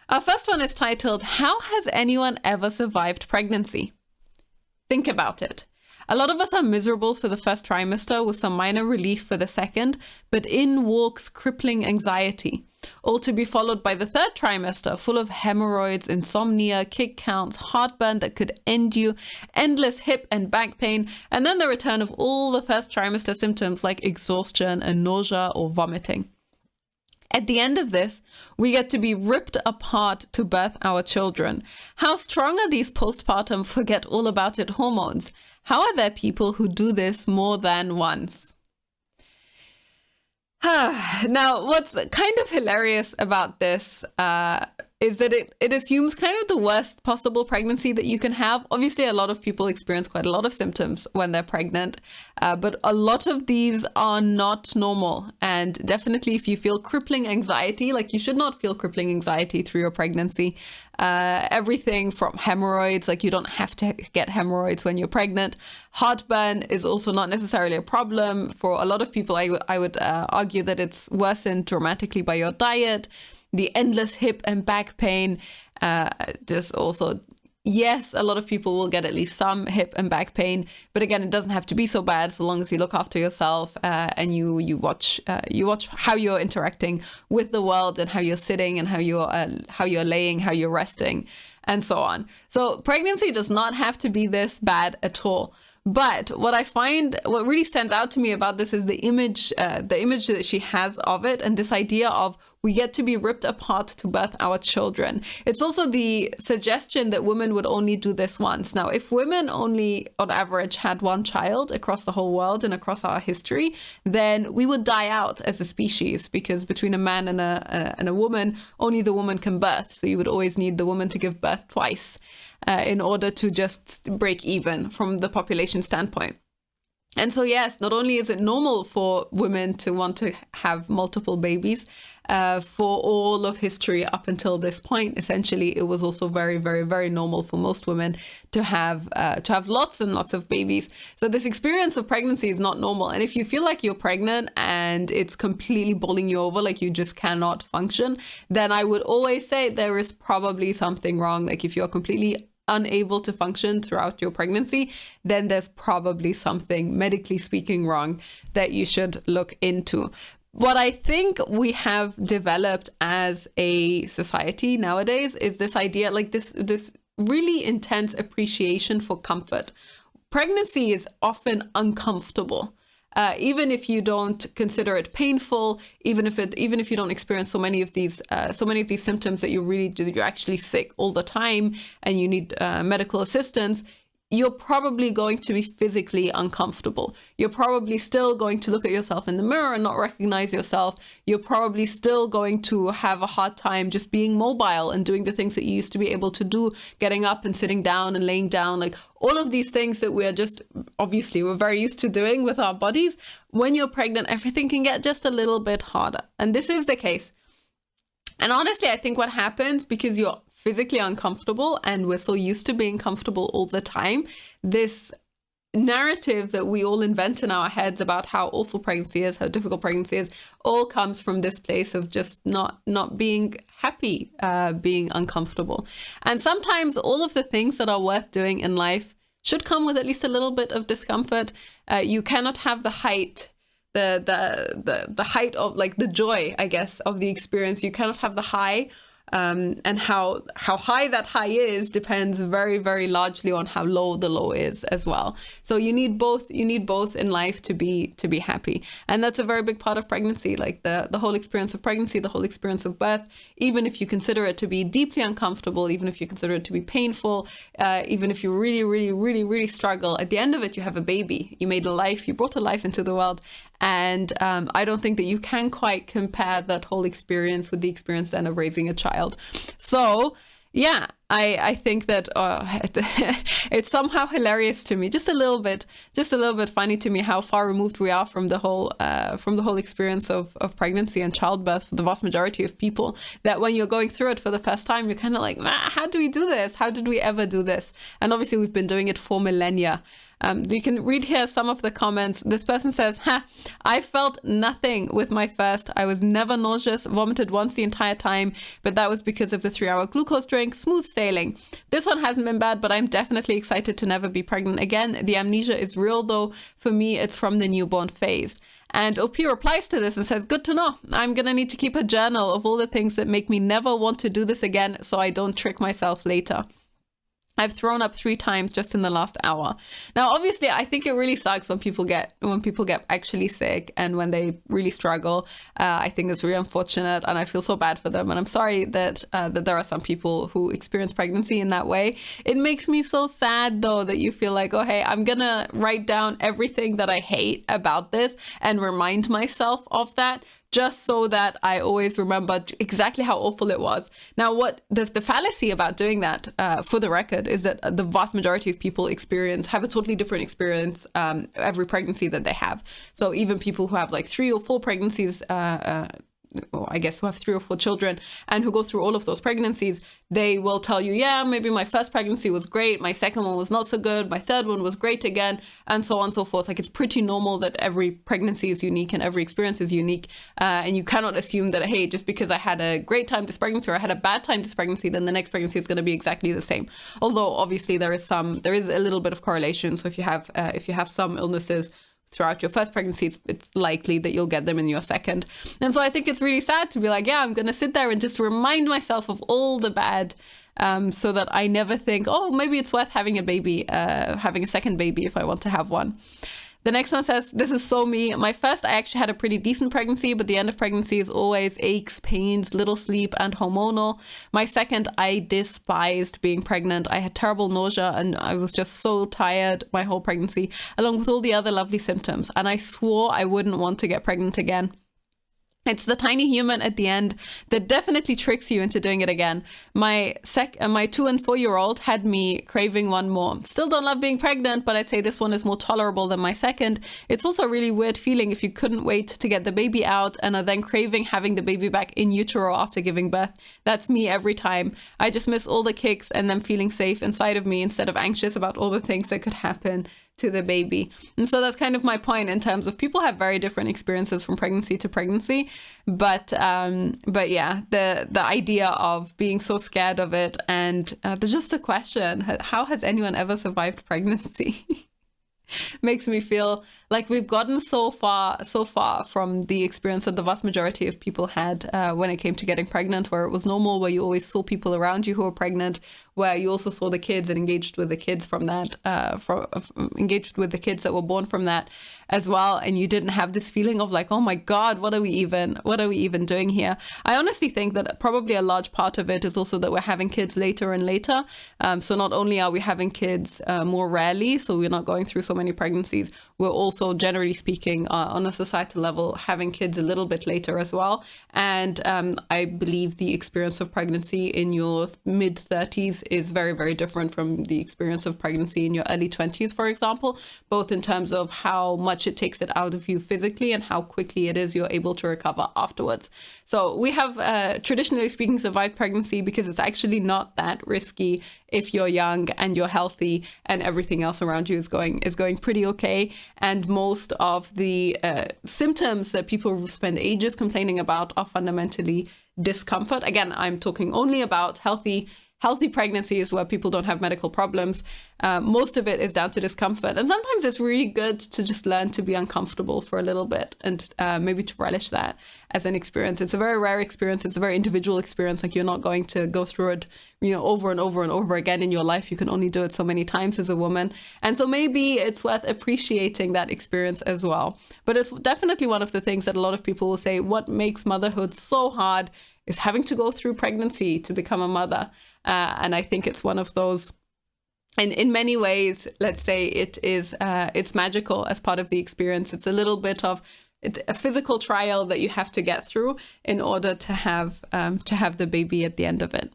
Our first one is titled, How Has Anyone Ever Survived Pregnancy? Think about it. A lot of us are miserable for the first trimester with some minor relief for the second, but in walks crippling anxiety, all to be followed by the third trimester full of hemorrhoids, insomnia, kick counts, heartburn that could end you, endless hip and back pain, and then the return of all the first trimester symptoms like exhaustion and nausea or vomiting. At the end of this, we get to be ripped apart to birth our children. How strong are these postpartum forget all about it hormones? How are there people who do this more than once? Now, what's kind of hilarious about this is that it assumes kind of the worst possible pregnancy that you can have. Obviously, a lot of people experience quite a lot of symptoms when they're pregnant, but a lot of these are not normal. And definitely if you feel crippling anxiety, like you should not feel crippling anxiety through your pregnancy. Everything from hemorrhoids, like you don't have to get hemorrhoids when you're pregnant. Heartburn is also not necessarily a problem. For a lot of people, I would argue that it's worsened dramatically by your diet. The endless hip and back pain, just also, yes, a lot of people will get at least some hip and back pain, but again, it doesn't have to be so bad so long as you look after yourself and you watch how you're interacting with the world and how you're sitting and how you're laying, how you're resting, and so on. So pregnancy does not have to be this bad at all. But what really stands out to me about this is the image that she has of it, and this idea of we get to be ripped apart to birth our children. It's also the suggestion that women would only do this once. Now, if women only on average had one child across the whole world and across our history, then we would die out as a species, because between a man and a woman, only the woman can birth. So you would always need the woman to give birth twice in order to just break even from the population standpoint. And so, yes, not only is it normal for women to want to have multiple babies, for all of history up until this point, essentially, it was also very, very, very normal for most women to have lots and lots of babies. So this experience of pregnancy is not normal. And if you feel like you're pregnant and it's completely bowling you over, like you just cannot function, then I would always say there is probably something wrong. Like if you're completely unable to function throughout your pregnancy, then there's probably something medically speaking wrong that you should look into. What I think we have developed as a society nowadays is this idea, like this really intense appreciation for comfort. Pregnancy is often uncomfortable. Even if you don't consider it painful, even if you don't experience so many of these symptoms that you're actually sick all the time and you need medical assistance, you're probably going to be physically uncomfortable. You're probably still going to look at yourself in the mirror and not recognize yourself. You're probably still going to have a hard time just being mobile and doing the things that you used to be able to do, getting up and sitting down and laying down, like all of these things that we're very used to doing with our bodies. When you're pregnant, everything can get just a little bit harder. And this is the case. And honestly, I think what happens, because you're physically uncomfortable and we're so used to being comfortable all the time, this narrative that we all invent in our heads about how awful pregnancy is, how difficult pregnancy is, all comes from this place of just not being happy, being uncomfortable. And sometimes all of the things that are worth doing in life should come with at least a little bit of discomfort. You cannot have the height the height of, like, the joy, I guess, of the experience. You cannot have the high. And how high that high is depends very, very largely on how low the low is as well. So you need both in life to be happy. And that's a very big part of pregnancy, like the whole experience of pregnancy, the whole experience of birth. Even if you consider it to be deeply uncomfortable, even if you consider it to be painful, even if you really, really, really, really struggle, at the end of it, you have a baby. You made a life, you brought a life into the world. And I don't think that you can quite compare that whole experience with the experience then of raising a child. So yeah, I think that it's somehow hilarious to me, just a little bit funny to me how far removed we are from the whole experience of pregnancy and childbirth for the vast majority of people, that when you're going through it for the first time, you're kind of like, how do we do this? How did we ever do this? And obviously we've been doing it for millennia. You can read here some of the comments. This person says, I felt nothing with my first. I was never nauseous, vomited once the entire time, but that was because of the 3-hour glucose drink. Smooth sailing. This one hasn't been bad, but I'm definitely excited to never be pregnant again. The amnesia is real though. For me, it's from the newborn phase. And OP replies to this and says, good to know. I'm going to need to keep a journal of all the things that make me never want to do this again so I don't trick myself later. I've thrown up 3 times just in the last hour. Now, obviously, I think it really sucks when people get actually sick and when they really struggle. I think it's really unfortunate, and I feel so bad for them. And I'm sorry that there are some people who experience pregnancy in that way. It makes me so sad, though, that you feel like, oh, hey, I'm gonna write down everything that I hate about this and remind myself of that, just so that I always remember exactly how awful it was. Now, what the fallacy about doing that, for the record, is that the vast majority of people have a totally different experience every pregnancy that they have. So even people who have like 3 or 4 pregnancies, I guess who have 3 or 4 children and who go through all of those pregnancies, they will tell you, yeah, maybe my first pregnancy was great, my second one was not so good, my third one was great again, and so on and so forth. Like, it's pretty normal that every pregnancy is unique and every experience is unique, and you cannot assume that, hey, just because I had a great time this pregnancy or I had a bad time this pregnancy, then the next pregnancy is going to be exactly the same. Although obviously there is a little bit of correlation. So if you have some illnesses throughout your first pregnancy, it's likely that you'll get them in your second. And so I think it's really sad to be like, yeah, I'm going to sit there and just remind myself of all the bad, so that I never think, oh, maybe it's worth having a baby, having a second baby if I want to have one. The next one says, this is so me. My first, I actually had a pretty decent pregnancy, but the end of pregnancy is always aches, pains, little sleep, and hormonal. My second, I despised being pregnant. I had terrible nausea and I was just so tired my whole pregnancy, along with all the other lovely symptoms. And I swore I wouldn't want to get pregnant again. It's the tiny human at the end that definitely tricks you into doing it again. My 2 and 4-year-old had me craving one more. Still don't love being pregnant, but I'd say this one is more tolerable than my second. It's also a really weird feeling if you couldn't wait to get the baby out and are then craving having the baby back in utero after giving birth. That's me every time. I just miss all the kicks and them feeling safe inside of me instead of anxious about all the things that could happen to the baby. And so that's kind of my point in terms of people have very different experiences from pregnancy to pregnancy. But yeah, the idea of being so scared of it, and there's just a question, how has anyone ever survived pregnancy? Makes me feel like we've gotten so far from the experience that the vast majority of people had when it came to getting pregnant, where it was normal, where you always saw people around you who were pregnant, where you also saw the kids and engaged with the kids from that, engaged with the kids that were born from that as well. And you didn't have this feeling of like, oh my God, what are we even doing here? I honestly think that probably a large part of it is also that we're having kids later and later. So not only are we having kids more rarely, so we're not going through so many pregnancies, we're also, generally speaking, on a societal level, having kids a little bit later as well. And I believe the experience of pregnancy in your mid-30s is very, very different from the experience of pregnancy in your early 20s, for example, both in terms of how much it takes it out of you physically and how quickly it is you're able to recover afterwards. So we have, traditionally speaking, survived pregnancy because it's actually not that risky if you're young and you're healthy and everything else around you is going pretty okay. And most of the symptoms that people spend ages complaining about are fundamentally discomfort. Again, I'm talking only about healthy pregnancies where people don't have medical problems. Most of it is down to discomfort. And sometimes it's really good to just learn to be uncomfortable for a little bit and maybe to relish that as an experience. It's a very rare experience. It's a very individual experience. Like, you're not going to go through it, over and over and over again in your life. You can only do it so many times as a woman. And so maybe it's worth appreciating that experience as well. But it's definitely one of the things that a lot of people will say, what makes motherhood so hard is having to go through pregnancy to become a mother. And I think it's one of those, and in many ways, let's say it's magical as part of the experience. It's a little bit of a physical trial that you have to get through in order to have the baby at the end of it.